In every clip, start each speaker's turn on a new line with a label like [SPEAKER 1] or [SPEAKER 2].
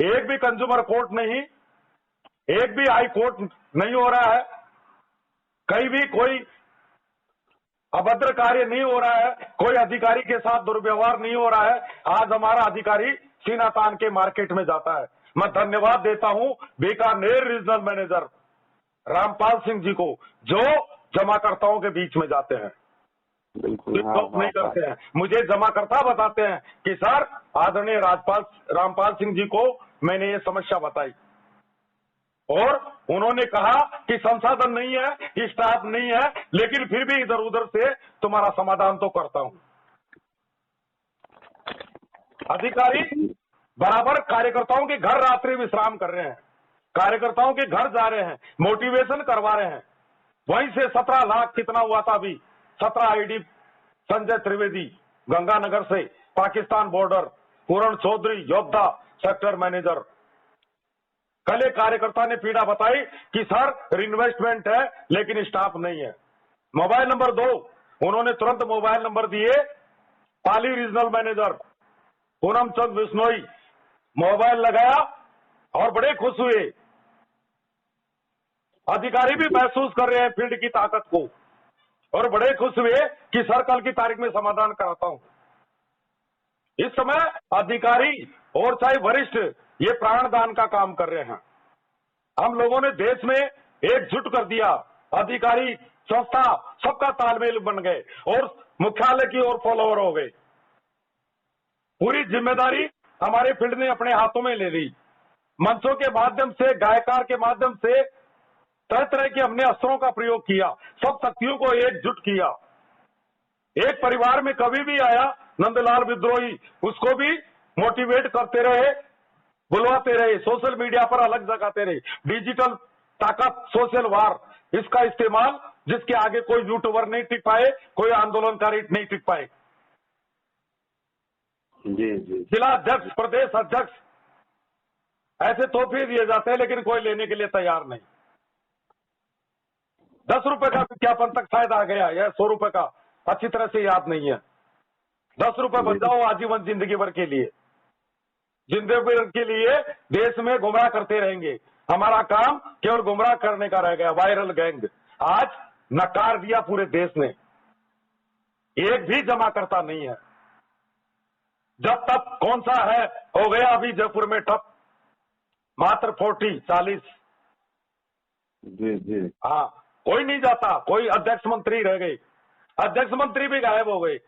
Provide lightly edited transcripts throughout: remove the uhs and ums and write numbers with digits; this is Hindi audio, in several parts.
[SPEAKER 1] एक भी कंज्यूमर कोर्ट नहीं, एक भी हाई कोर्ट नहीं हो रहा है, कहीं भी कोई अभद्र कार्य नहीं हो रहा है, कोई अधिकारी के साथ दुर्व्यवहार नहीं हो रहा है। आज हमारा अधिकारी सीना तान के मार्केट में जाता है। मैं धन्यवाद देता हूं बीकानेर रीजनल मैनेजर रामपाल सिंह जी को, जो जमाकर्ताओं के बीच में जाते हैं,
[SPEAKER 2] बिल्कुल
[SPEAKER 1] नहीं करते हैं। मुझे जमाकर्ता बताते हैं कि सर आदरणीय रामपाल सिंह जी को मैंने ये समस्या बताई और उन्होंने कहा कि संसाधन नहीं है, स्टाफ नहीं है, लेकिन फिर भी इधर उधर से तुम्हारा समाधान तो करता हूं। अधिकारी बराबर कार्यकर्ताओं के घर रात्रि विश्राम कर रहे हैं, कार्यकर्ताओं के घर जा रहे हैं, मोटिवेशन करवा रहे हैं। वहीं से 17 लाख कितना हुआ था अभी, 17 आईडी संजय त्रिवेदी गंगानगर से, पाकिस्तान बॉर्डर, पूरण चौधरी योद्धा सेक्टर मैनेजर। कल एक कार्यकर्ता ने पीड़ा बताई कि सर इन्वेस्टमेंट है लेकिन स्टाफ नहीं है। मोबाइल नंबर 2 उन्होंने तुरंत मोबाइल नंबर दिए, पाली रीजनल मैनेजर पूनम चंद बिश्नोई, मोबाइल लगाया और बड़े खुश हुए। अधिकारी भी महसूस कर रहे हैं फील्ड की ताकत को और बड़े खुश हुए कि सर कल की तारीख में समाधान कराता हूं। इस समय अधिकारी और चाहे वरिष्ठ ये प्राणदान का काम कर रहे हैं। हम लोगों ने देश में एकजुट कर दिया, अधिकारी संस्था सबका तालमेल बन गए और मुख्यालय की ओर फॉलोअर हो गए। पूरी जिम्मेदारी हमारे फील्ड ने अपने हाथों में ले ली। मंचों के माध्यम से, गायकार के माध्यम से तरह तरह के हमने अस्त्रों का प्रयोग किया, सब शक्तियों को एकजुट किया। एक परिवार में कभी भी आया नंदलाल विद्रोही, उसको भी मोटिवेट करते रहे, बुलवाते रहे, सोशल मीडिया पर अलग जगाते रहे। डिजिटल ताकत, सोशल वार, इसका इस्तेमाल जिसके आगे कोई यूट्यूबर नहीं टिक पाए, कोई आंदोलनकारी नहीं टिक पाए।
[SPEAKER 2] जी जी।
[SPEAKER 1] जिला अध्यक्ष, प्रदेश अध्यक्ष, ऐसे तोहफे दिए जाते हैं लेकिन कोई लेने के लिए तैयार नहीं। 10 रुपए का विज्ञापन तक शायद आ गया या 100 रुपए का, अच्छी तरह से याद नहीं है। 10 रुपए बच जाओ आजीवन जिंदगी भर के लिए, जिंदगी भर के लिए देश में गुमराह करते रहेंगे। हमारा काम केवल गुमराह करने का रह गया। वायरल गैंग आज नकार दिया पूरे देश ने, एक भी जमा करता नहीं है। जब तक कौन सा है, हो गया अभी जयपुर में ठप, मात्र 40
[SPEAKER 2] जी जी।
[SPEAKER 1] हाँ, कोई नहीं जाता, कोई अध्यक्ष मंत्री रह गए, अध्यक्ष मंत्री भी गायब हो गए,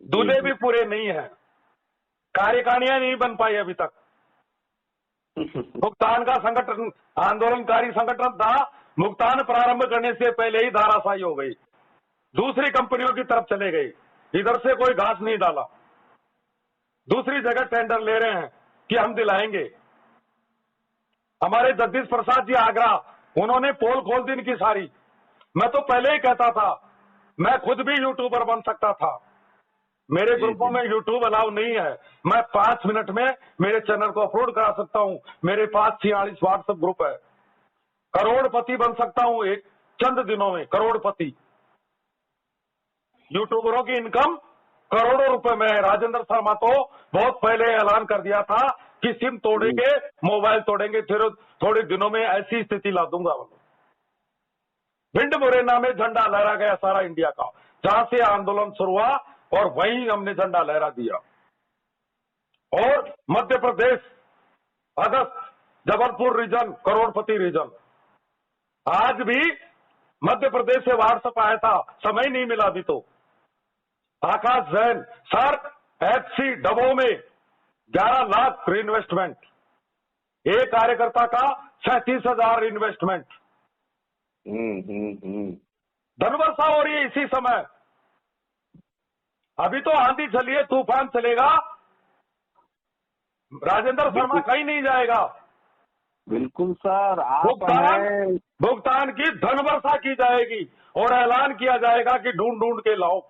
[SPEAKER 1] दूल्हे भी पूरे नहीं है, कार्यकारिणियां नहीं बन पाई अभी तक। भुगतान का संगठन, आंदोलनकारी संगठन था, भुगतान प्रारंभ करने से पहले ही धाराशायी हो गई, दूसरी कंपनियों की तरफ चले गए, इधर से कोई घास नहीं डाला, दूसरी जगह टेंडर ले रहे हैं कि हम दिलाएंगे। हमारे जगदीश प्रसाद जी आगरा, उन्होंने पोल खोल दी इनकी सारी। मैं तो पहले ही कहता था मैं खुद भी यूट्यूबर बन सकता था, मेरे ग्रुपों में यूट्यूब अलाउ नहीं है, मैं 5 मिनट में मेरे चैनल को अपलोड करा सकता हूं। मेरे पास 46 व्हाट्सएप ग्रुप है, करोड़पति बन सकता हूं एक चंद दिनों में, करोड़पति। यूट्यूबरों की इनकम करोड़ों रुपए में है। राजेंद्र शर्मा तो बहुत पहले ऐलान कर दिया था कि सिम तोड़ेंगे, मोबाइल तोड़ेंगे, फिर थोड़े दिनों में ऐसी स्थिति ला दूंगा। भिंड मुरैना में झंडा लहरा गया सारा इंडिया का, जहां से आंदोलन शुरू हुआ और वहीं हमने झंडा लहरा दिया। और मध्य प्रदेश अगस्त, जबलपुर रीजन, करोड़पति रीजन, आज भी मध्य प्रदेश से व्हाट्सएप आया था, समय नहीं मिला अभी तो। आकाश जैन सर, एफसी डबो में 11 लाख इन्वेस्टमेंट, एक कार्यकर्ता का 37,000 इन्वेस्टमेंट। धनवर्षा हो रही है इसी समय, अभी तो आंधी चली है, तूफान चलेगा, राजेंद्र शर्मा कहीं नहीं जाएगा।
[SPEAKER 2] बिल्कुल सर,
[SPEAKER 1] भुगतान की धनवर्षा की जाएगी और ऐलान किया जाएगा कि ढूंढ ढूंढ के लाओ।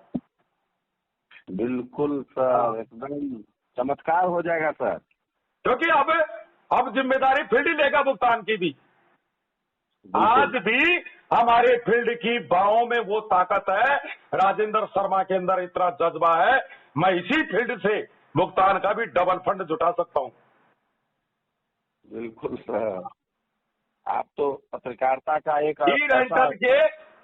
[SPEAKER 2] बिल्कुल सर, एकदम चमत्कार हो जाएगा सर,
[SPEAKER 1] क्योंकि अब जिम्मेदारी फील्ड ही लेगा भुगतान की भी। आज भी हमारे फील्ड की बाहों में वो ताकत है, राजेंद्र शर्मा के अंदर इतना जज्बा है, मैं इसी फील्ड से भुगतान का भी डबल फंड जुटा सकता हूं।
[SPEAKER 2] बिल्कुल सर। आप तो पत्रकारिता का एक
[SPEAKER 1] ई रेंटल के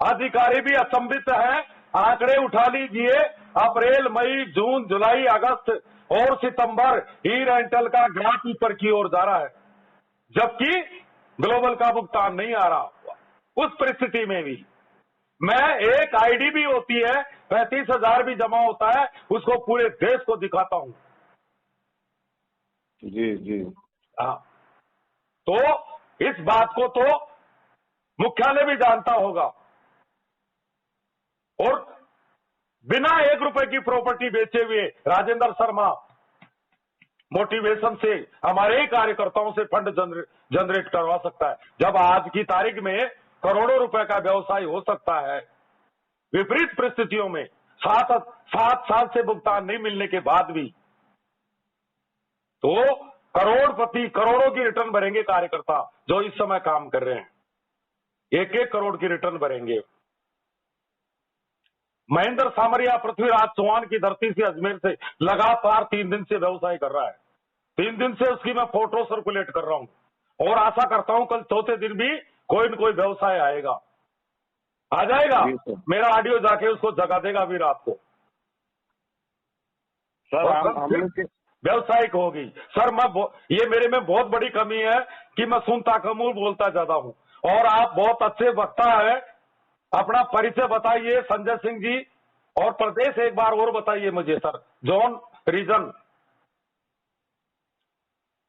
[SPEAKER 1] अधिकारी भी अचंभित हैं। आंकड़े उठा लीजिए, अप्रैल, मई, जून, जुलाई, अगस्त और सितंबर ई रेंटल का ग्राफ ऊपर की ओर जा रहा है, जबकि ग्लोबल का भुगतान नहीं आ रहा। उस परिस्थिति में भी मैं एक आईडी भी होती है, 35,000 भी जमा होता है, उसको पूरे देश को दिखाता हूं।
[SPEAKER 2] जी जी।
[SPEAKER 1] हाँ, तो इस बात को तो मुख्यालय भी जानता होगा, और बिना 1 रुपए की प्रॉपर्टी बेचे हुए राजेंद्र शर्मा मोटिवेशन से हमारे ही कार्यकर्ताओं से फंड जनरेट करवा सकता है, जब आज की तारीख में करोड़ों रुपए का व्यवसाय हो सकता है। विपरीत परिस्थितियों में 7 साल से भुगतान नहीं मिलने के बाद भी, तो करोड़पति, करोड़ों की रिटर्न भरेंगे कार्यकर्ता जो इस समय काम कर रहे हैं, 1-1 करोड़ की रिटर्न भरेंगे। महेंद्र सामरिया पृथ्वीराज चौहान की धरती से, अजमेर से लगातार 3 दिन से व्यवसाय कर रहा है। 3 दिन से उसकी मैं फोटो सर्कुलेट कर रहा हूं, और आशा करता हूं कल चौथे दिन भी कोई न कोई व्यवसाय आएगा, आ जाएगा। मेरा ऑडियो जाके उसको जगा देगा अभी रात को।
[SPEAKER 2] सर हम लोग के
[SPEAKER 1] व्यवसायिक होगी। सर ये मेरे में बहुत बड़ी कमी है कि मैं सुनता कम हूं, बोलता ज्यादा हूं, और आप बहुत अच्छे वक्ता है। अपना परिचय बताइए संजय सिंह जी, और प्रदेश एक बार और बताइए मुझे सर, जोन, रीजन।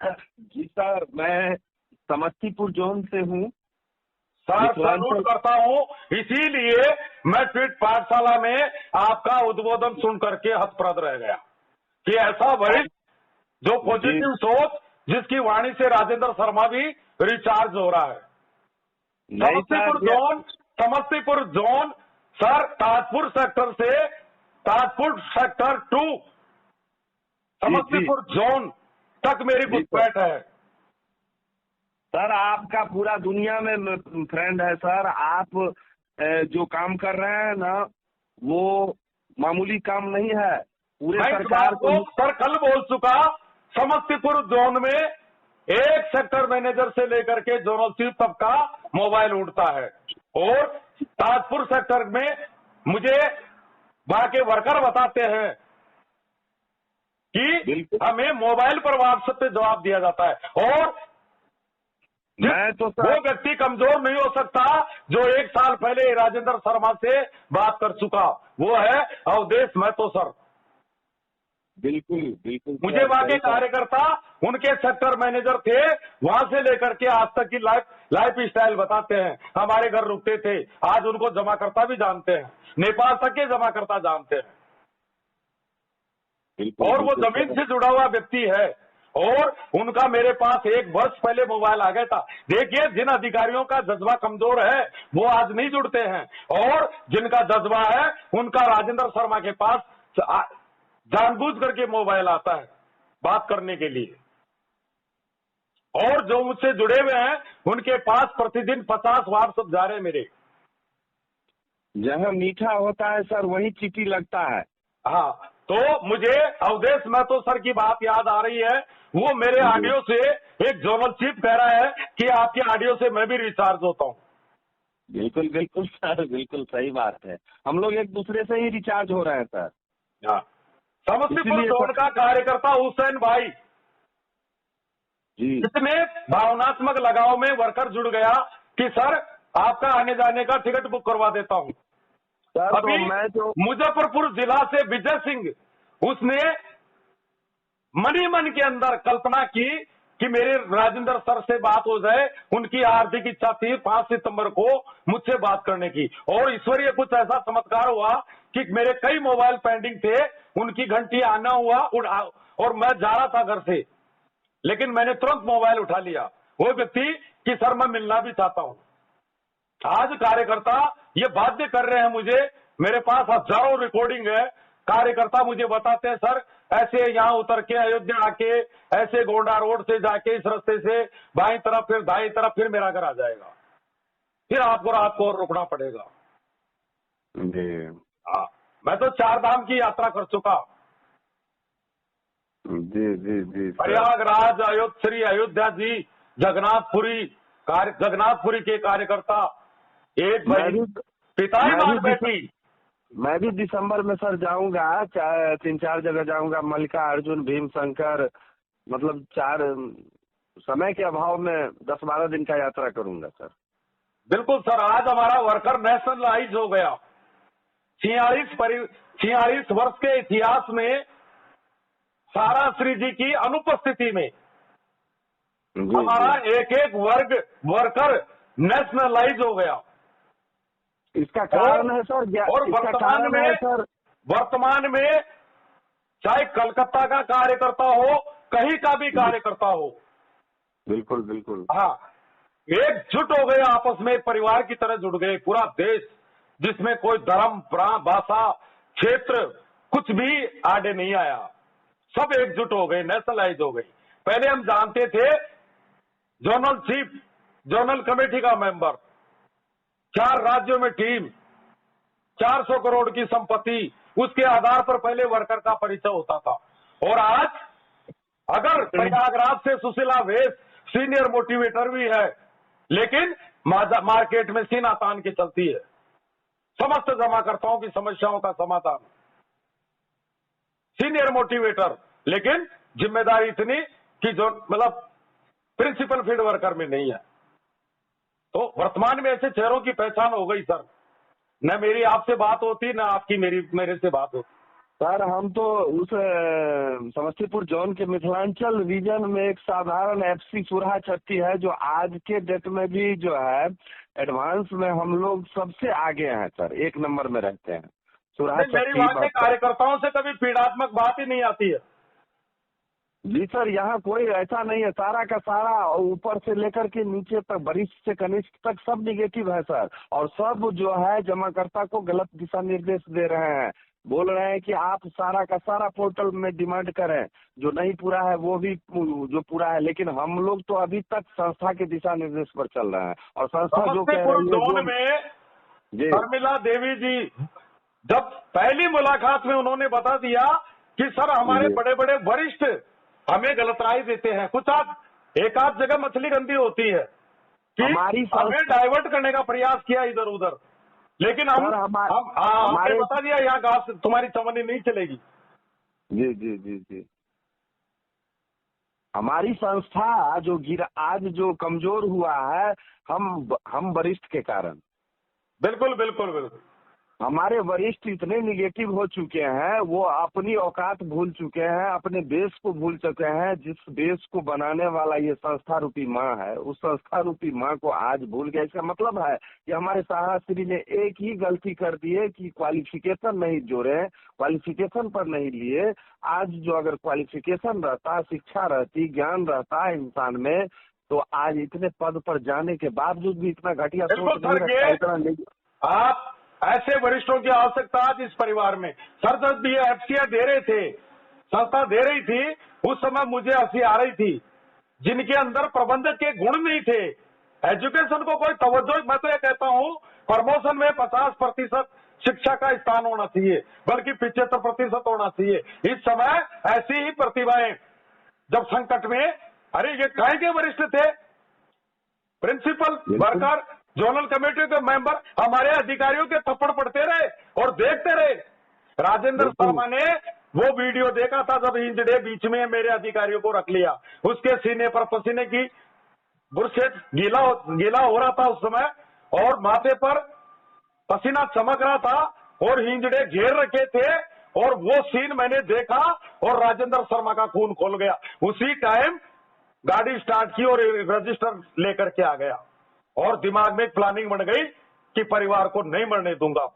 [SPEAKER 2] जी सर, मैं समस्तीपुर जोन से हूँ
[SPEAKER 1] सर सैल्यूट करता हूं, इसीलिए मैं ट्वीट पाठशाला में आपका उद्बोधन सुन करके हतप्रद रह गया कि ऐसा वरिष्ठ जो पॉजिटिव सोच, जिसकी वाणी से राजेंद्र शर्मा भी रिचार्ज हो रहा है। Samastipur zone sir, Tajpur sector से ताजपुर सेक्टर 2 समस्तीपुर जोन तक मेरी घुसपैठ है।
[SPEAKER 2] सर आपका पूरा दुनिया में फ्रेंड है सर। आप जो काम कर रहे हैं ना, वो मामूली काम नहीं है। पूरे सरकार को
[SPEAKER 1] सर कल बोल चुका, समस्तीपुर जोन में एक सेक्टर मैनेजर से लेकर के जोनल चीफ तक का मोबाइल उठता है, और ताजपुर सेक्टर में मुझे वहां के वर्कर बताते हैं कि हमें मोबाइल पर व्हाट्सएप पे जवाब दिया जाता है, और
[SPEAKER 2] मैं तो
[SPEAKER 1] वो व्यक्ति कमजोर नहीं हो सकता जो 1 साल पहले राजेंद्र शर्मा से बात कर चुका, वो है अवधेश महतो सर।
[SPEAKER 2] बिल्कुल बिल्कुल।
[SPEAKER 1] मुझे वहां के कार्यकर्ता, उनके सेक्टर मैनेजर थे, वहां से लेकर के आज तक की लाइफ स्टाइल बताते हैं। हमारे घर रुकते थे, आज उनको जमा करता भी जानते हैं, नेपाल तक के जमा करता जानते हैं, और वो जमीन से जुड़ा हुआ व्यक्ति है, और उनका मेरे पास 1 वर्ष पहले मोबाइल आ गया था। देखिए, जिन अधिकारियों का जज्बा कमजोर है वो आज नहीं जुड़ते हैं, और जिनका जज्बा है उनका राजेंद्र शर्मा के पास जानबूझ करके मोबाइल आता है बात करने के लिए, और जो मुझसे जुड़े हुए हैं उनके पास प्रतिदिन 50 व्हाट्सएप जा रहे हैं मेरे।
[SPEAKER 2] जहाँ मीठा होता है सर वही चीटी लगता है।
[SPEAKER 1] हाँ, तो मुझे अवधेश महतो सर की बात याद आ रही है। वो मेरे ऑडियो से, एक जोनल चीफ कह रहा है कि आपके ऑडियो से मैं भी रिचार्ज होता हूँ।
[SPEAKER 2] बिल्कुल बिल्कुल सर, बिल्कुल सही बात है। हम लोग एक दूसरे से ही रिचार्ज हो रहे हैं सर।
[SPEAKER 1] हाँ, समस्तीपुर जोन का कार्यकर्ता हुसैन भाई
[SPEAKER 2] जी,
[SPEAKER 1] इतने भावनात्मक लगाव में वर्कर जुड़ गया कि सर आपका आने जाने का टिकट बुक करवा देता हूँ। अभी मुजफ्फरपुर जिला से विजय सिंह, उसने मन के अंदर कल्पना की कि मेरे राजेंद्र सर से बात हो जाए। उनकी हार्दिक इच्छा थी 5 सितंबर को मुझसे बात करने की, और ईश्वरीय कुछ ऐसा चमत्कार हुआ कि मेरे कई मोबाइल पेंडिंग थे, उनकी घंटी आना हुआ, और मैं जा रहा था घर से, लेकिन मैंने तुरंत मोबाइल उठा लिया। वो व्यक्ति कि सर मैं मिलना भी चाहता हूं। आज कार्यकर्ता ये बाध्य कर रहे हैं मुझे, मेरे पास हजारों रिकॉर्डिंग है। कार्यकर्ता मुझे बताते हैं सर ऐसे यहाँ उतर के अयोध्या आके, ऐसे गोंडा रोड से जाके इस रास्ते से बाईं तरफ, फिर दाईं तरफ, फिर मेरा घर आ जाएगा, फिर आपको रात को और रुकना पड़ेगा। हाँ, मैं तो 4 धाम की यात्रा कर चुका।
[SPEAKER 2] जी जी जी।
[SPEAKER 1] प्रयागराज, श्री अयोध्या जी, जगन्नाथपुरी के कार्यकर्ता एक भाई पिता ही मान बैठी।
[SPEAKER 2] मैं भी दिसंबर में सर जाऊंगा, 3-4 जगह जाऊंगा, मल्लिकार्जुन, भीम शंकर, मतलब 4 समय के अभाव में 10-12 दिन का यात्रा करूंगा सर।
[SPEAKER 1] बिल्कुल सर, आज हमारा वर्कर नेशनलाइज हो गया। 46 वर्ष के इतिहास में सारा श्री जी की अनुपस्थिति में हमारा एक एक वर्कर नेशनलाइज हो गया।
[SPEAKER 2] इसका कारण है सर,
[SPEAKER 1] और वर्तमान में चाहे कलकत्ता का कार्यकर्ता हो, कहीं का भी कार्यकर्ता हो,
[SPEAKER 2] बिल्कुल बिल्कुल,
[SPEAKER 1] हाँ, एकजुट हो गए, आपस में परिवार की तरह जुड़ गए। पूरा देश जिसमें कोई धर्म, भाषा, क्षेत्र कुछ भी आड़े नहीं आया, सब एकजुट हो गए, नेशनलाइज हो गए। पहले हम जानते थे जोनल चीफ, जोनल कमेटी का मेंबर, 4 राज्यों में टीम, 400 करोड़ की संपत्ति, उसके आधार पर पहले वर्कर का परिचय होता था। और आज अगर प्रयागराज से सुशीला वेश सीनियर मोटिवेटर भी है, लेकिन मार्केट में सीना तान के चलती है, समस्त जमाकर्ताओं की समस्याओं का समाधान, सीनियर मोटिवेटर, लेकिन जिम्मेदारी इतनी कि जो मतलब प्रिंसिपल फील्ड वर्कर में नहीं है। तो वर्तमान में ऐसे चेहरों की पहचान हो गई सर, न मेरी आपसे बात होती, न आपकी मेरे से बात होती।
[SPEAKER 2] सर हम तो उस समस्तीपुर जोन के मिथिलांचल रीजन में एक साधारण FC सुरहा छत्ती है, जो आज के डेट में भी जो है एडवांस में हम लोग सबसे आगे हैं सर, 1 नंबर में रहते हैं। सुरहा
[SPEAKER 1] मेरी वहां के कार्यकर्ताओं से कभी पीड़ात्मक बात ही नहीं आती है।
[SPEAKER 2] जी सर, यहाँ कोई ऐसा नहीं है, सारा का सारा ऊपर से लेकर के नीचे तक, वरिष्ठ से कनिष्ठ तक सब निगेटिव है सर। और सब जो है जमाकर्ता को गलत दिशा निर्देश दे रहे हैं, बोल रहे हैं कि आप सारा का सारा पोर्टल में डिमांड करें, जो नहीं पूरा है वो भी जो पूरा है। लेकिन हम लोग तो अभी तक संस्था के दिशा निर्देश पर चल रहे हैं, और संस्था जो कह रही है
[SPEAKER 1] जोन में शर्मिला देवी जी जब पहली मुलाकात में उन्होंने बता दिया कि सर हमारे बड़े बड़े वरिष्ठ हमें गलत राय देते हैं, कुछ एक आध जगह मछली गंदी होती है कि हमें डाइवर्ट करने का प्रयास किया इधर उधर, लेकिन हमने बता दिया यहाँ घास तुम्हारी चमनी नहीं चलेगी।
[SPEAKER 2] जी जी जी जी, हमारी संस्था आज जो कमजोर हुआ है, हम वरिष्ठ के कारण।
[SPEAKER 1] बिल्कुल बिल्कुल बिल्कुल,
[SPEAKER 2] हमारे वरिष्ठ इतने निगेटिव हो चुके हैं, वो अपनी औकात भूल चुके हैं, अपने देश को भूल चुके हैं। जिस देश को बनाने वाला ये संस्था रूपी माँ है, उस संस्था रूपी माँ को आज भूल गया। इसका मतलब है कि हमारे सहाराश्री ने एक ही गलती कर दी है कि क्वालिफिकेशन नहीं जोड़े, क्वालिफिकेशन पर नहीं लिए। आज जो अगर क्वालिफिकेशन रहता, शिक्षा रहती, ज्ञान रहता है इंसान में, तो आज इतने पद पर जाने के बावजूद भी इतना घटिया सोच नहीं रखता।
[SPEAKER 1] आप ऐसे वरिष्ठों की आवश्यकता आज इस परिवार में। सर जब ये एफसीआर दे रहे थे, संस्था दे रही थी, उस समय मुझे हंसी आ रही थी। जिनके अंदर प्रबंधक के गुण नहीं थे, एजुकेशन को कोई तवज्जो, मैं तो ये कहता हूँ प्रमोशन में 50% शिक्षा का स्थान होना चाहिए, बल्कि 75% होना चाहिए। इस समय ऐसी ही प्रतिभाएं जब संकट में, अरे ये काहे के वरिष्ठ थे, प्रिंसिपल, वर्कर, जोनल कमेटी के मेंबर, हमारे अधिकारियों के थप्पड़ पड़ते रहे और देखते रहे। राजेंद्र शर्मा ने वो वीडियो देखा था जब हिंजड़े बीच में मेरे अधिकारियों को रख लिया, उसके सीने पर पसीने की बुरशेट गीला हो रहा था उस समय, और माथे पर पसीना चमक रहा था और हिंजड़े घेर रखे थे, और वो सीन मैंने देखा और राजेंद्र शर्मा का खून खोल गया। उसी टाइम गाड़ी स्टार्ट की और रजिस्टर लेकर के आ गया, और दिमाग में एक प्लानिंग बन गई कि परिवार को नहीं मरने दूंगा।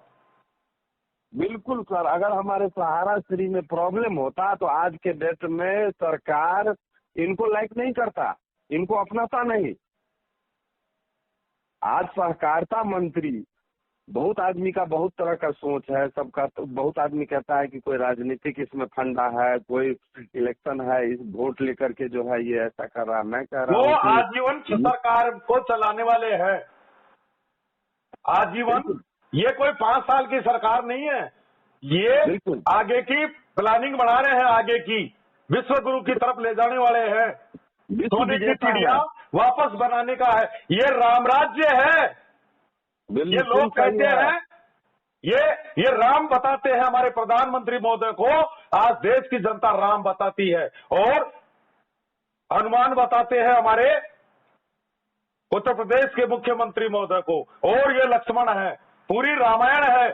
[SPEAKER 2] बिल्कुल सर, अगर हमारे सहाराश्री में प्रॉब्लम होता तो आज के डेट में सरकार इनको लाइक नहीं करता, इनको अपनाता नहीं। आज सहकारिता मंत्री, बहुत आदमी का बहुत तरह का सोच है, सबका तो बहुत आदमी कहता है कि कोई राजनीतिक इसमें फंडा है, कोई इलेक्शन है, इस वोट लेकर के जो है ये ऐसा कर रहा है। मैं कह रहा हूँ
[SPEAKER 1] वो आजीवन सरकार को चलाने वाले हैं, आजीवन। ये कोई 5 साल की सरकार नहीं है, ये आगे की प्लानिंग बना रहे हैं, आगे की विश्व गुरु की तरफ ले जाने वाले हैं। सोने की चिड़िया वापस बनाने का है। ये राम राज्य है। ये लोग कहते हैं, ये राम बताते हैं हमारे प्रधानमंत्री महोदय को। आज देश की जनता राम बताती है और हनुमान बताते हैं हमारे उत्तर प्रदेश के मुख्यमंत्री महोदय को, और ये लक्ष्मण है। पूरी रामायण है।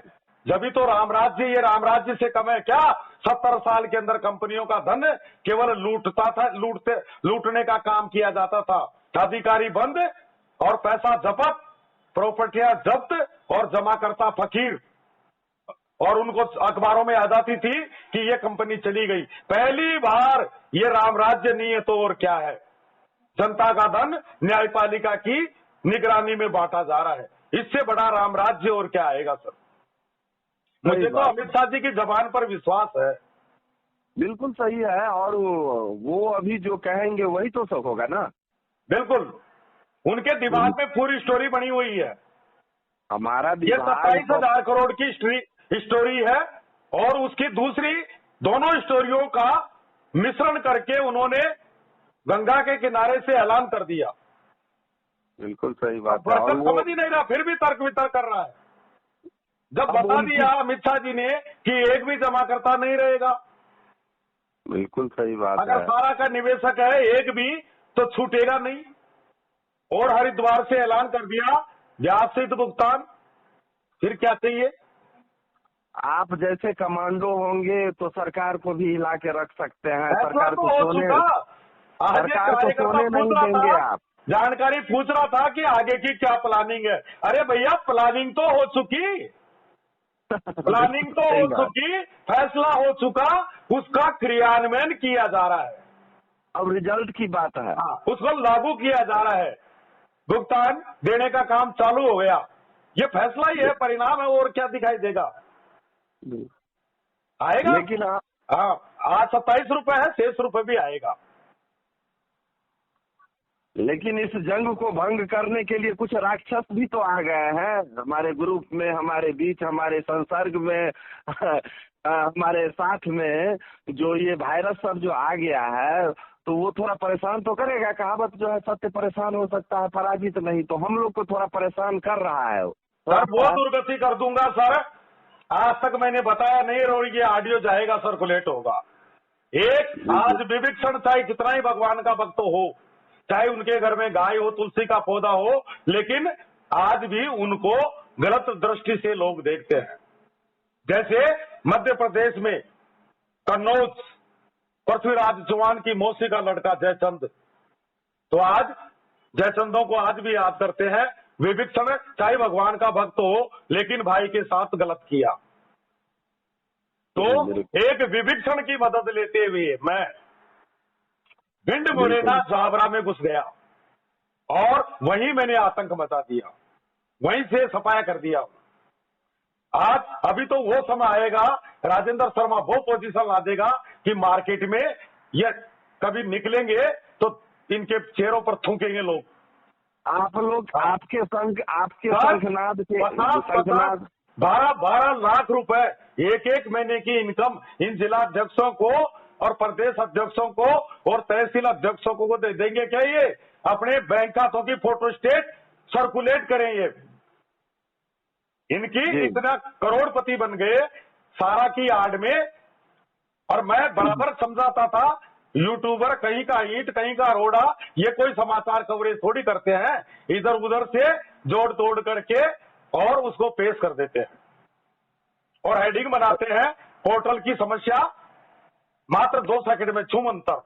[SPEAKER 1] जब तो राम राज्य, ये राम राज्य से कम है क्या? 70 साल के अंदर कंपनियों का धन केवल लूटता था, लूटने का काम किया जाता था। अधिकारी बंद और पैसा जब्त, प्रॉपर्टियां जब्त और जमा करता फकीर। और उनको अखबारों में आ जाती थी कि ये कंपनी चली गई। पहली बार ये राम राज्य नहीं है तो और क्या है? जनता का धन न्यायपालिका की निगरानी में बांटा जा रहा है। इससे बड़ा राम राज्य और क्या आएगा सर? मुझे तो अमित शाह जी की जबान पर विश्वास है।
[SPEAKER 2] बिल्कुल सही है। और वो अभी जो कहेंगे वही तो सब होगा ना।
[SPEAKER 1] बिल्कुल, उनके दिमाग में पूरी स्टोरी बनी हुई है।
[SPEAKER 2] हमारा
[SPEAKER 1] ये 27,000 करोड़ की स्टोरी है और उसकी दूसरी दोनों स्टोरियों का मिश्रण करके उन्होंने गंगा के किनारे से ऐलान कर दिया।
[SPEAKER 2] बिल्कुल सही बात है।
[SPEAKER 1] और समझ ही नहीं रहा, फिर भी तर्क वितर्क कर रहा है। जब बता दिया अमित शाह जी ने कि एक भी जमा करता नहीं रहेगा।
[SPEAKER 2] बिल्कुल सही बात है।
[SPEAKER 1] अगर सारा का निवेशक है एक भी तो छूटेगा नहीं। और हरिद्वार से ऐलान कर दिया ब्याज सहित भुगतान। फिर क्या चाहिए?
[SPEAKER 2] आप जैसे कमांडो होंगे तो सरकार को भी हिला के रख सकते हैं।
[SPEAKER 1] सरकार को सोने नहीं देंगे आप। जानकारी पूछ रहा था कि आगे की क्या प्लानिंग है। अरे भैया, प्लानिंग तो हो चुकी, प्लानिंग तो हो चुकी, फैसला हो चुका, उसका क्रियान्वयन किया जा रहा है।
[SPEAKER 2] अब रिजल्ट की बात है।
[SPEAKER 1] उसको लागू किया जा रहा है। भुगतान देने का काम चालू हो गया। ये फैसला ही है, परिणाम है, और क्या दिखाई देगा? आएगा।
[SPEAKER 2] लेकिन
[SPEAKER 1] हाँ, आज 27 रुपए है, शेष रुपए भी आएगा।
[SPEAKER 2] लेकिन इस जंग को भंग करने के लिए कुछ राक्षस भी तो आ गए हैं हमारे ग्रुप में, हमारे बीच, हमारे संसर्ग में, हमारे साथ में। जो ये वायरस सब जो आ गया है तो वो थोड़ा परेशान तो करेगा। कहावत जो है, सत्य परेशान हो सकता है पराजित नहीं। तो हम लोग को थोड़ा परेशान कर रहा है
[SPEAKER 1] सर। वो दुर्गति कर दूंगा सर। आज तक मैंने बताया नहीं, और ये ऑडियो जाएगा, सर्कुलेट होगा। एक आज विविक्षण, चाहे कितना ही भगवान का भक्त हो, चाहे उनके घर में गाय हो, तुलसी का पौधा हो, लेकिन आज भी उनको गलत दृष्टि से लोग देखते हैं। जैसे मध्य प्रदेश में कन्नौज, पृथ्वीराज चौहान की मौसी का लड़का जयचंद, तो आज जयचंदों को आज भी याद करते हैं। विविक्षण, चाहे भगवान का भक्त हो, लेकिन भाई के साथ गलत किया। तो एक विविक्षण की मदद लेते हुए मैं भिंड मुरैना जावरा में घुस गया और वहीं मैंने आतंक मचा दिया, वहीं से सफाया कर दिया। आज अभी तो वो समय आएगा, राजेंद्र शर्मा वो पोजीशन ला देगा कि मार्केट में ये कभी निकलेंगे तो इनके चेहरों पर थूकेंगे लोग।
[SPEAKER 2] आप लोग, आपके संघनाद के
[SPEAKER 1] 12 लाख रुपए एक महीने की इनकम इन जिला अध्यक्षों को और प्रदेश अध्यक्षों को और तहसील अध्यक्षों को दे देंगे क्या? ये अपने बैंक खातों की फोटो स्टेट सर्कुलेट करेंगे। इनकी इतना करोड़पति बन गए सारा की आड़ में। और मैं बराबर समझाता था, यूट्यूबर कहीं का ईंट कहीं का रोड़ा, ये कोई समाचार कवरेज थोड़ी करते हैं। इधर उधर से जोड़ तोड़ करके और उसको पेश कर देते हैं और हेडिंग बनाते हैं, पोर्टल की समस्या मात्र 2 सेकंड में छूमंतर।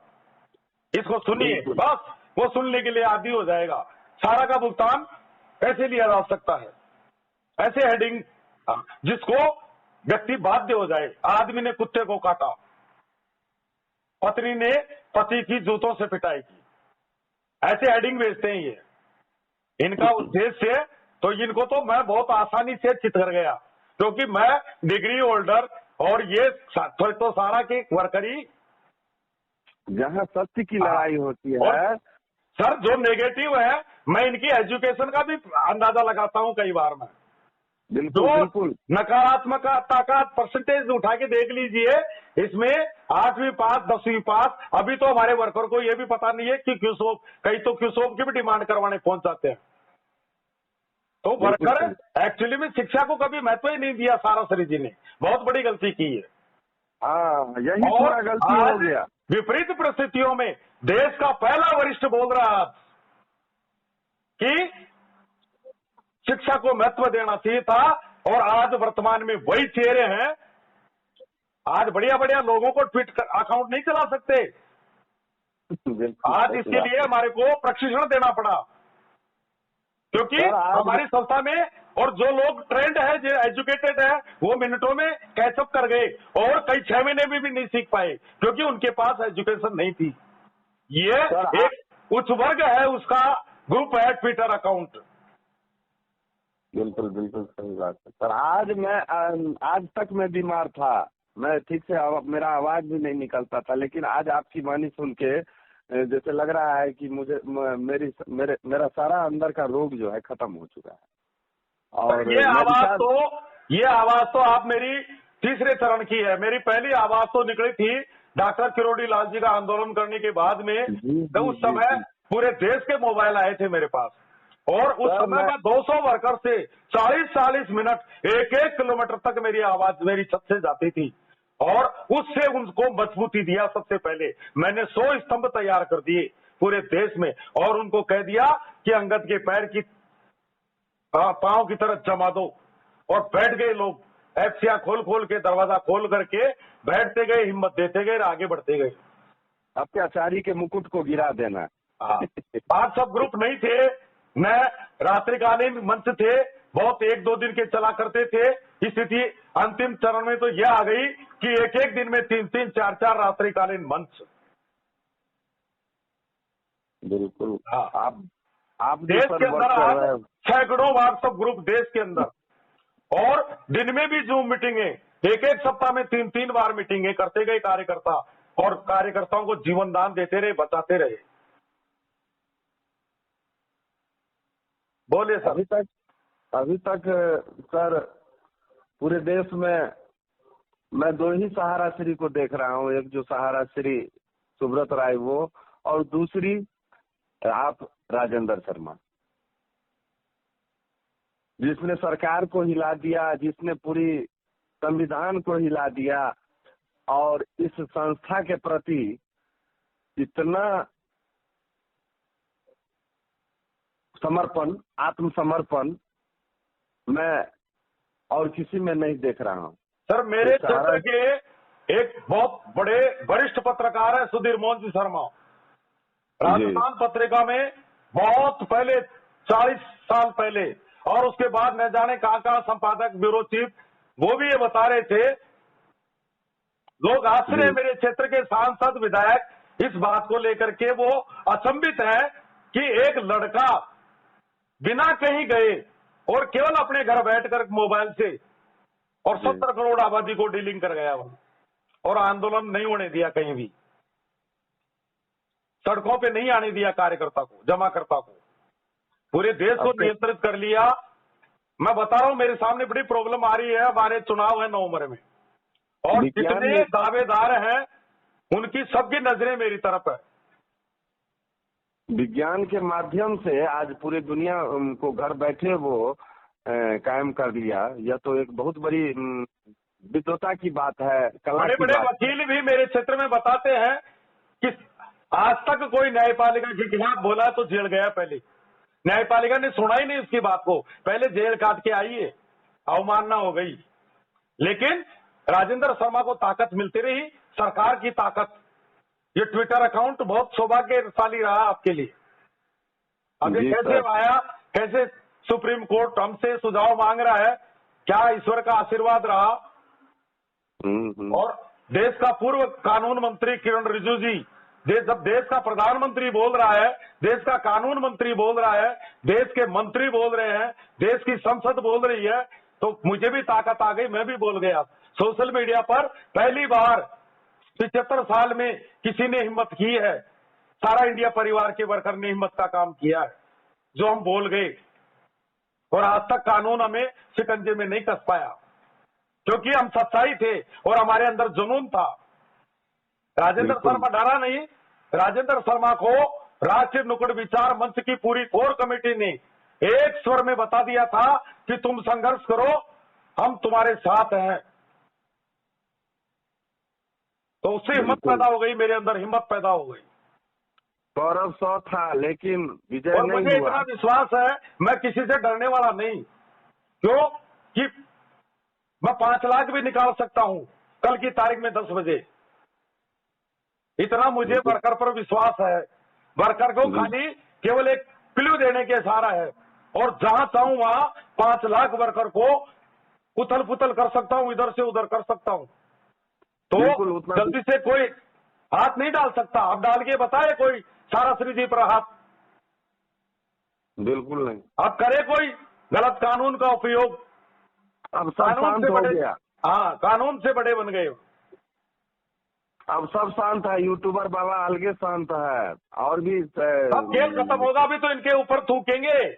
[SPEAKER 1] इसको सुनिए, बस वो सुनने के लिए आदी हो जाएगा। सारा का भुगतान कैसे लिया जा सकता है? ऐसे हेडिंग जिसको व्यक्ति बाध्य हो जाए। आदमी ने कुत्ते को काटा, पत्नी ने पति की जूतों से पिटाई की, ऐसे हेडिंग भेजते हैं ये। इनका उद्देश्य तो इनको तो मैं बहुत आसानी से चित कर गया, क्योंकि मैं डिग्री होल्डर और ये तो सारा के वर्करी।
[SPEAKER 2] जहां सत्य की लड़ाई होती है
[SPEAKER 1] सर, जो नेगेटिव है, मैं इनकी एजुकेशन का भी अंदाजा लगाता हूं कई बार मैं।
[SPEAKER 2] बिल्कुल
[SPEAKER 1] जो
[SPEAKER 2] बिल्कुल।
[SPEAKER 1] नकारात्मकता का परसेंटेज उठा के देख लीजिए, इसमें 8वीं पास 10वीं पास। अभी तो हमारे वर्कर को यह भी पता नहीं है कि क्यूसोप, कई तो क्यूसोप की भी डिमांड करवाने पहुंच जाते हैं। तो वर्कर एक्चुअली में शिक्षा को कभी महत्व ही नहीं दिया। साराश्री जी ने बहुत बड़ी गलती की है।
[SPEAKER 2] हाँ, यही
[SPEAKER 1] और
[SPEAKER 2] पूरा गलती हो
[SPEAKER 1] आज
[SPEAKER 2] गया।
[SPEAKER 1] विपरीत परिस्थितियों में देश का पहला वरिष्ठ बोल रहा है कि शिक्षा को महत्व देना चाहिए था, और आज वर्तमान में वही चेहरे हैं। आज बढ़िया बढ़िया लोगों को ट्वीट अकाउंट नहीं चला सकते। आज इसके लिए हमारे को प्रशिक्षण देना पड़ा, क्योंकि हमारी संस्था में और जो लोग ट्रेंड है, जो एजुकेटेड है, वो मिनटों में कैचअप कर गए, और कई 6 महीने में भी नहीं सीख पाए क्योंकि उनके पास एजुकेशन नहीं थी। ये एक उच्च वर्ग है, उसका ग्रुप है ट्विटर अकाउंट।
[SPEAKER 2] बिल्कुल बिल्कुल सही बात है सर। आज तक मैं बीमार था, मैं ठीक से मेरा आवाज भी नहीं निकलता था, लेकिन आज आपकी वाणी सुन के जैसे लग रहा है कि मुझे मेरा सारा अंदर का रोग जो है खत्म हो चुका है। और
[SPEAKER 1] ये आवाज तो आप मेरी तीसरे चरण की है। मेरी पहली आवाज तो निकली थी डॉक्टर किरोड़ी लाल जी का आंदोलन करने के बाद में। तो उस समय पूरे देश के मोबाइल आए थे मेरे पास, और उस समय मैं 200 वर्कर से 40-40 मिनट 1-1 किलोमीटर तक मेरी आवाज मेरी छत से जाती थी, और उससे उनको मजबूती दिया। सबसे पहले मैंने 100 स्तंभ तैयार कर दिए पूरे देश में, और उनको कह दिया कि अंगद के पैर की पांव की तरह जमा दो, और बैठ गए लोग। एफसीआर खोल खोल के, दरवाजा खोल करके बैठते गए, हिम्मत देते गए, आगे बढ़ते गए।
[SPEAKER 2] अत्याचारी के मुकुट को गिरा देना।
[SPEAKER 1] आप सब ग्रुप नहीं थे, मैं रात्रिकालीन मंच थे, बहुत 1-2 दिन के चला करते थे। स्थिति अंतिम चरण में तो यह आ गई कि एक दिन में 3-3, 4-4 रात्रिकालीन मंच।
[SPEAKER 2] बिल्कुल।
[SPEAKER 1] हाँ,
[SPEAKER 2] आप
[SPEAKER 1] देश के अंदर आज सैकड़ों व्हाट्सएप ग्रुप देश के अंदर, और दिन में भी जूम मीटिंगें, एक सप्ताह में 3-3 बार मीटिंगें करते गए कार्यकर्ता, और कार्यकर्ताओं को जीवन दान देते रहे, बचाते रहे। बोलिए सर।
[SPEAKER 2] अभी तक सर पूरे देश में मैं 2 ही सहारा श्री को देख रहा हूँ। एक जो सहारा श्री सुब्रत राय वो, और दूसरी आप राजेंद्र शर्मा, जिसने सरकार को हिला दिया, जिसने पूरी संविधान को हिला दिया, और इस संस्था के प्रति इतना समर्पण, आत्मसमर्पण मैं और किसी में नहीं देख रहा हूँ।
[SPEAKER 1] सर, मेरे क्षेत्र के एक बहुत बड़े वरिष्ठ पत्रकार है सुधीर मोहन जी शर्मा। राजस्थान पत्रिका में बहुत पहले, 40 साल पहले, और उसके बाद न जाने कहाँ संपादक, ब्यूरो चीफ, वो भी ये बता रहे थे। लोग आश्चर्य, मेरे क्षेत्र के सांसद, विधायक इस बात को लेकर के वो अचंभित है कि एक लड़का बिना कहीं गए और केवल अपने घर बैठकर मोबाइल से, और 70 करोड़ आबादी को डीलिंग कर गया वो, और आंदोलन नहीं होने दिया, कहीं भी सड़कों पे नहीं आने दिया कार्यकर्ता को, जमाकर्ता को, पूरे देश को नियंत्रित कर लिया। मैं बता रहा हूं, मेरे सामने बड़ी प्रॉब्लम आ रही है। हमारे चुनाव है नवंबर में, और जितने दावेदार हैं उनकी सबकी नजरें मेरी तरफ है।
[SPEAKER 2] विज्ञान के माध्यम से आज पूरी दुनिया को घर बैठे वो कायम कर लिया। यह तो एक बहुत बड़ी विद्वता की बात है।
[SPEAKER 1] बड़े बड़े वकील भी मेरे क्षेत्र में बताते हैं कि आज तक कोई न्यायपालिका के खिलाफ बोला तो जेल गया। पहले न्यायपालिका ने सुना ही नहीं उसकी बात को, पहले जेल काट के आई है, अवमानना हो गई। लेकिन राजेंद्र शर्मा को ताकत मिलती रही, सरकार की ताकत। ये ट्विटर अकाउंट बहुत सौभाग्यशाली रहा आपके लिए। अभी कैसे आया, कैसे सुप्रीम कोर्ट हमसे सुझाव मांग रहा है, क्या ईश्वर का आशीर्वाद रहा। और देश का पूर्व कानून मंत्री किरण रिजिजू जी, जब देश का प्रधानमंत्री बोल रहा है, देश का कानून मंत्री बोल रहा है, देश के मंत्री बोल रहे हैं, देश की संसद बोल रही है, तो मुझे भी ताकत आ गई, मैं भी बोल गया। सोशल मीडिया पर पहली बार 75 साल में किसी ने हिम्मत की है। सारा इंडिया परिवार के वर्कर ने हिम्मत का काम किया है, जो हम बोल गए। और आज तक कानून हमें शिकंजे में नहीं कस पाया, क्योंकि हम सच्चाई थे और हमारे अंदर जुनून था। राजेंद्र शर्मा डरा नहीं। राजेंद्र शर्मा को राष्ट्रीय नुक्कड़ विचार मंच की पूरी कोर कमेटी ने एक स्वर में बता दिया था कि तुम संघर्ष करो, हम तुम्हारे साथ हैं। तो उससे हिम्मत पैदा हो गई, मेरे अंदर हिम्मत पैदा हो गई।
[SPEAKER 2] गौरव 100 था लेकिन विजय
[SPEAKER 1] और
[SPEAKER 2] नहीं
[SPEAKER 1] मुझे
[SPEAKER 2] हुआ।
[SPEAKER 1] इतना विश्वास है, मैं किसी से डरने वाला नहीं। क्यों कि मैं 5 लाख भी निकाल सकता हूं कल की तारीख में 10 बजे। इतना मुझे वर्कर पर विश्वास है। वर्कर को खाली केवल एक क्लू देने के सहारा है, और जहां चाहूं वहां 5 लाख वर्कर को उथल पुथल कर सकता हूं, इधर से उधर कर सकता हूं। तो जल्दी से कोई हाथ नहीं डाल सकता। अब डाल के बताए कोई सारा श्री जी पर हाथ?
[SPEAKER 2] बिल्कुल नहीं।
[SPEAKER 1] अब करे कोई गलत कानून का उपयोग?
[SPEAKER 2] अब सब
[SPEAKER 1] कानून
[SPEAKER 2] शांत
[SPEAKER 1] से
[SPEAKER 2] हो
[SPEAKER 1] बड़े,
[SPEAKER 2] गया।
[SPEAKER 1] हाँ, कानून से बड़े बन गए।
[SPEAKER 2] अब सब शांत है, यूट्यूबर बाबा अलगे शांत है। और भी
[SPEAKER 1] सब खेल खत्म होगा, अभी तो इनके ऊपर थूकेंगे।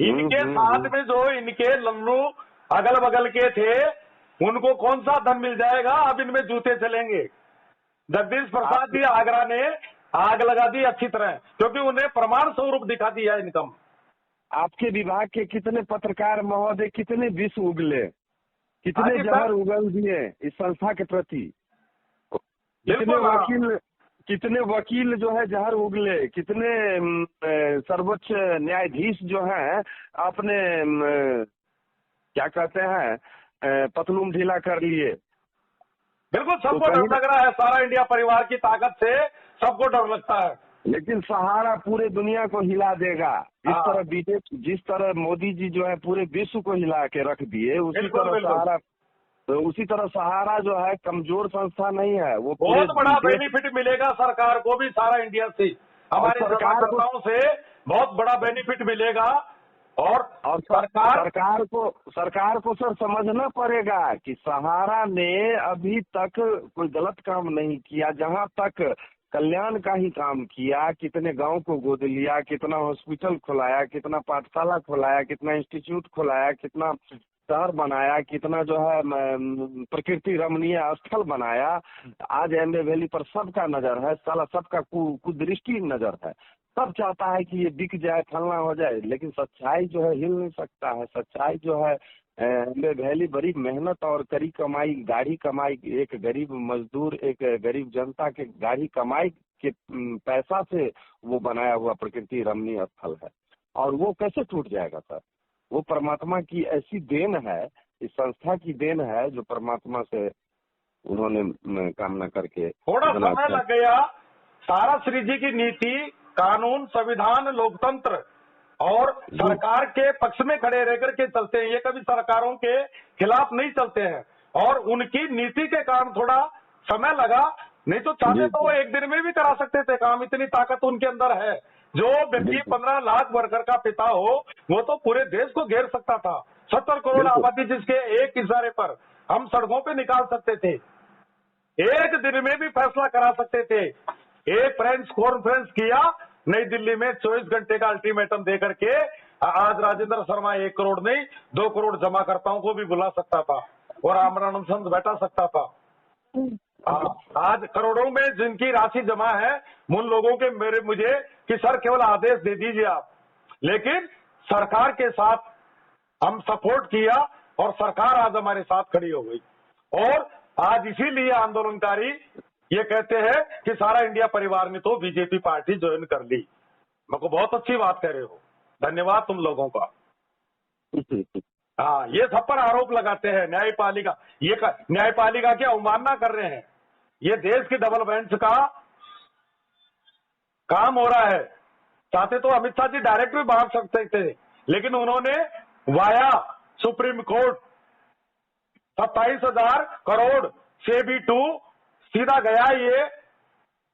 [SPEAKER 1] इनके साथ में जो इनके लल्लू अगल बगल के थे, उनको कौन सा धन मिल जाएगा? अब इनमें जूते चलेंगे। जगदीश प्रसाद जी आगरा ने आग लगा दी अच्छी तरह, क्योंकि उन्हें प्रमाण स्वरूप दिखा दिया इनकम।
[SPEAKER 2] आपके विभाग के कितने पत्रकार महोदय, कितने विष उगले, कितने जहर उगल दिए इस संस्था के प्रति। कितने वकील जो है जहर उगले, कितने सर्वोच्च न्यायाधीश जो हैं अपने क्या कहते हैं पतलून ढीला कर लिए।
[SPEAKER 1] बिल्कुल, सबको डर लग रहा है। सारा इंडिया परिवार की ताकत से सबको डर लगता है।
[SPEAKER 2] लेकिन सहारा पूरे दुनिया को हिला देगा। जिस तरह बीजेपी, जिस तरह मोदी जी जो है पूरे विश्व को हिला के रख दिए, उसी तरह सहारा जो है कमजोर संस्था नहीं है। वो
[SPEAKER 1] बहुत बड़ा बेनिफिट मिलेगा सरकार को भी, सारा इंडिया से, हमारे सरकारकर्ताओं से बहुत बड़ा बेनिफिट मिलेगा। और
[SPEAKER 2] सरकार को सर समझना पड़ेगा कि सहारा ने अभी तक कोई गलत काम नहीं किया। जहां तक कल्याण का ही काम किया, कितने गांव को गोद लिया, कितना हॉस्पिटल खुलाया, कितना पाठशाला खुलाया, कितना इंस्टीट्यूट खुलाया, कितना शहर बनाया, कितना जो है प्रकृति रमणीय स्थल बनाया। आज एम्बे वैली पर सबका नजर है, साला सबका कुदृष्टि नजर है। सब चाहता है कि ये बिक जाए, फलना हो जाए, लेकिन सच्चाई जो है हिल नहीं सकता है। सच्चाई जो है एम्बे वैली बड़ी मेहनत और कड़ी कमाई, गाढ़ी कमाई, एक गरीब मजदूर, एक गरीब जनता के गाढ़ी कमाई के पैसा से वो बनाया हुआ प्रकृति रमणीय स्थल है। और वो कैसे टूट जाएगा सर? वो परमात्मा की ऐसी देन है, इस संस्था की देन है, जो परमात्मा से उन्होंने कामना करके
[SPEAKER 1] थोड़ा समय लग गया। सारा श्री जी की नीति, कानून, संविधान, लोकतंत्र और सरकार के पक्ष में खड़े रह करके चलते हैं। ये कभी सरकारों के खिलाफ नहीं चलते हैं। और उनकी नीति के कारण थोड़ा समय लगा, नहीं तो चाहते तो वो एक दिन में भी करा सकते थे काम। इतनी ताकत उनके अंदर है। जो व्यक्ति 15 लाख वर्कर का पिता हो, वो तो पूरे देश को घेर सकता था। 70 करोड़ आबादी जिसके एक इशारे पर हम सड़कों पे निकाल सकते थे, एक दिन में भी फैसला करा सकते थे। एक प्रेस कॉन्फ्रेंस किया नई दिल्ली में, 24 घंटे का अल्टीमेटम दे करके आज राजेंद्र शर्मा 1 करोड़ नहीं 2 करोड़ जमाकर्ताओं को भी बुला सकता था और आमरण अनशन बैठा सकता था। आज करोड़ों में जिनकी राशि जमा है, उन लोगों के मुझे कि सर केवल आदेश दे दीजिए आप। लेकिन सरकार के साथ हम सपोर्ट किया और सरकार आज हमारे साथ खड़ी हो गई। और आज इसीलिए आंदोलनकारी ये कहते हैं कि सारा इंडिया परिवार ने तो बीजेपी पार्टी ज्वाइन कर ली। मेरे को बहुत अच्छी बात कह रहे हो, धन्यवाद तुम लोगों का। हाँ, ये सब पर आरोप लगाते हैं न्यायपालिका, ये न्यायपालिका की अवमानना कर रहे हैं। ये देश की डबल बेंच का काम हो रहा है। चाहते तो अमित शाह जी डायरेक्ट भी बांट सकते थे, लेकिन उन्होंने via supreme court 27,000 crore SEBI 2 सीधा गया। ये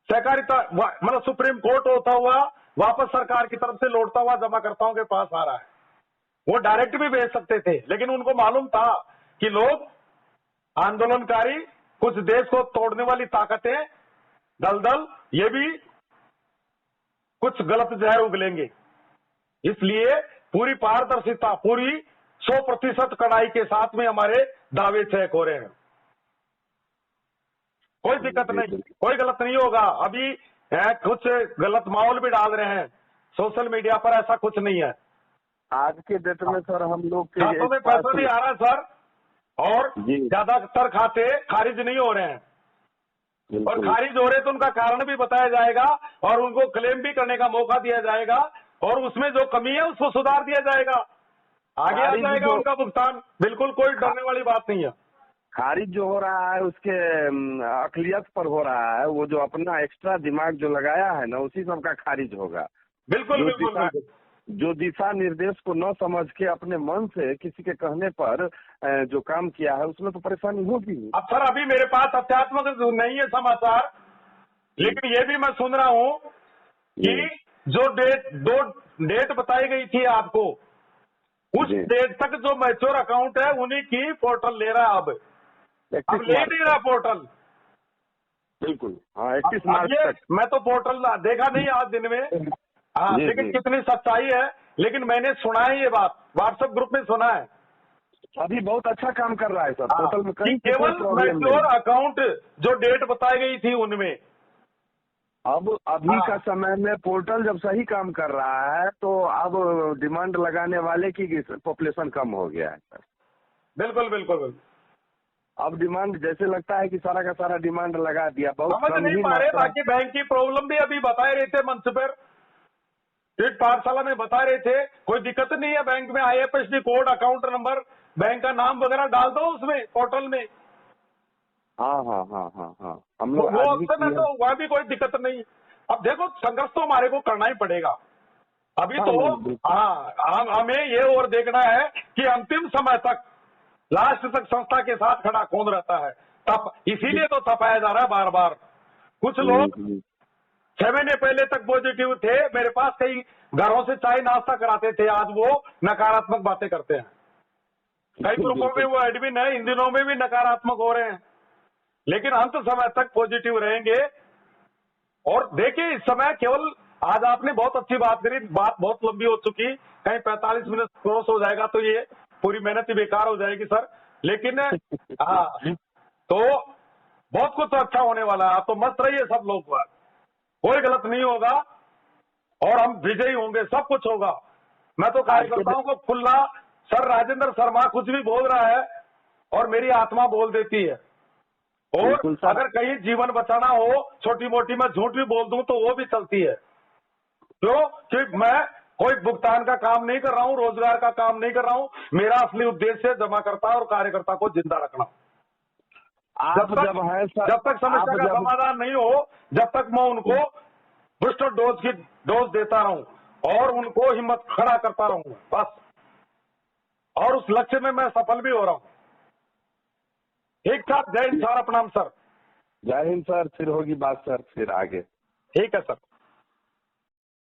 [SPEAKER 1] सहकारिता मतलब सुप्रीम कोर्ट होता हुआ वापस सरकार की तरफ से लौटता हुआ जमाकर्ताओं के पास आ रहा है। वो डायरेक्ट भी भेज सकते थे, लेकिन उनको मालूम था कि लोग आंदोलनकारी, कुछ देश को तोड़ने वाली ताकतें, दलदल, ये भी कुछ गलत जहर उगलेंगे। इसलिए पूरी पारदर्शिता, पूरी 100% कड़ाई के साथ में हमारे दावे चेक हो रहे हैं। कोई दिक्कत नहीं, कोई गलत नहीं होगा। अभी कुछ गलत माहौल भी डाल रहे हैं सोशल मीडिया पर, ऐसा कुछ नहीं है।
[SPEAKER 2] आज के डेट में सर हम लोग के
[SPEAKER 1] खातों में पैसा नहीं आ रहा सर, और ज्यादातर खाते खारिज नहीं हो रहे हैं। और खारिज हो रहे तो उनका कारण भी बताया जाएगा और उनको क्लेम भी करने का मौका दिया जाएगा, और उसमें जो कमी है उसको सुधार दिया जाएगा, आगे आ जाएगा उनका भुगतान। बिल्कुल कोई डरने वाली बात नहीं है।
[SPEAKER 2] खारिज जो हो रहा है उसके अकलियत पर हो रहा है, वो जो अपना एक्स्ट्रा दिमाग जो लगाया है ना, उसी सबका खारिज होगा।
[SPEAKER 1] बिल्कुल बिल्कुल।
[SPEAKER 2] जो दिशा निर्देश को न समझ के अपने मन से किसी के कहने पर जो काम किया है, उसमें तो परेशानी होगी।
[SPEAKER 1] अब सर अभी मेरे पास तथ्यात्मक नहीं है समाचार, लेकिन ये भी मैं सुन रहा हूँ कि जो दो डेट बताई गई थी आपको, उस डेट तक जो मैच्योर अकाउंट है उन्हीं की पोर्टल ले रहा है। अब ले नहीं रहा पोर्टल।
[SPEAKER 2] बिल्कुल हाँ, 31 मार्च तक।
[SPEAKER 1] मैं तो पोर्टल देखा नहीं आज दिन में, हाँ, लेकिन कितनी सच्चाई है, लेकिन मैंने सुना है ये बात, व्हाट्सएप ग्रुप में सुना है।
[SPEAKER 2] अभी बहुत अच्छा काम कर रहा है सर पोर्टल में, कहीं
[SPEAKER 1] केवल मैच्योर अकाउंट जो डेट बताई गई थी उनमें।
[SPEAKER 2] अब अभी का समय में पोर्टल जब सही काम कर रहा है तो अब डिमांड लगाने वाले की पॉपुलेशन कम हो गया है सर।
[SPEAKER 1] बिल्कुल बिल्कुल बिल्कुल।
[SPEAKER 2] अब डिमांड जैसे लगता है कि सारा का सारा डिमांड लगा दिया, बहुत
[SPEAKER 1] समझ नहीं पा रहे। बाकी बैंक की प्रॉब्लम भी अभी बता रहे थे मंच पर, पाठशाला में बता रहे थे, कोई दिक्कत नहीं है बैंक में। IFSC code, account number, bank का नाम वगैरह डाल दो उसमें पोर्टल में।
[SPEAKER 2] हाँ हाँ हाँ हाँ हाँ, हम लोग
[SPEAKER 1] वो ऑप्शन है तो वहाँ भी कोई दिक्कत नहीं। अब देखो संघर्ष तो हमारे को करना ही पड़ेगा अभी तो। हाँ, हमें ये और देखना है कि अंतिम समय तक, लास्ट तक संस्था के साथ खड़ा कौन रहता है। तब इसीलिए तो तपाया जा रहा है बार बार। कुछ लोग 6 महीने पहले तक पॉजिटिव थे, मेरे पास कई घरों से चाय नाश्ता कराते थे, आज वो नकारात्मक बातें करते हैं। कई ग्रुपों में वो एडमिन है, इन दिनों में भी नकारात्मक हो रहे हैं, लेकिन अंत समय तक पॉजिटिव रहेंगे। और देखिए इस समय केवल, आज आपने बहुत अच्छी बात करी, बात बहुत लंबी हो चुकी, कहीं 45 मिनट क्रॉस हो जाएगा तो ये पूरी मेहनत ही बेकार हो जाएगी सर। लेकिन हाँ, तो बहुत कुछ अच्छा होने वाला है। आप तो मस्त रहिए सब लोग, कोई गलत नहीं होगा और हम विजयी होंगे, सब कुछ होगा। मैं तो कार्यकर्ताओं को खुला, सर राजेंद्र शर्मा कुछ भी बोल रहा है और मेरी आत्मा बोल देती है, और अगर कहीं जीवन बचाना हो, छोटी मोटी मैं झूठ भी बोल दूं तो वो भी चलती है। क्यों? कि मैं कोई भुगतान का काम नहीं कर रहा हूं, रोजगार का काम नहीं कर रहा हूं। मेरा असली उद्देश्य जमाकर्ता और कार्यकर्ता को जिंदा रखना। जब तक समस्या का समाधान नहीं हो, जब तक मैं उनको बूस्टर डोज देता रहूं और उनको हिम्मत खड़ा करता रहूंगा बस, और उस लक्ष्य में मैं सफल भी हो रहा हूं। ठीक ठाक। जय हिंद सर, प्रणाम सर।
[SPEAKER 2] जय हिंद सर, फिर होगी बात सर, फिर आगे।
[SPEAKER 1] ठीक है सर।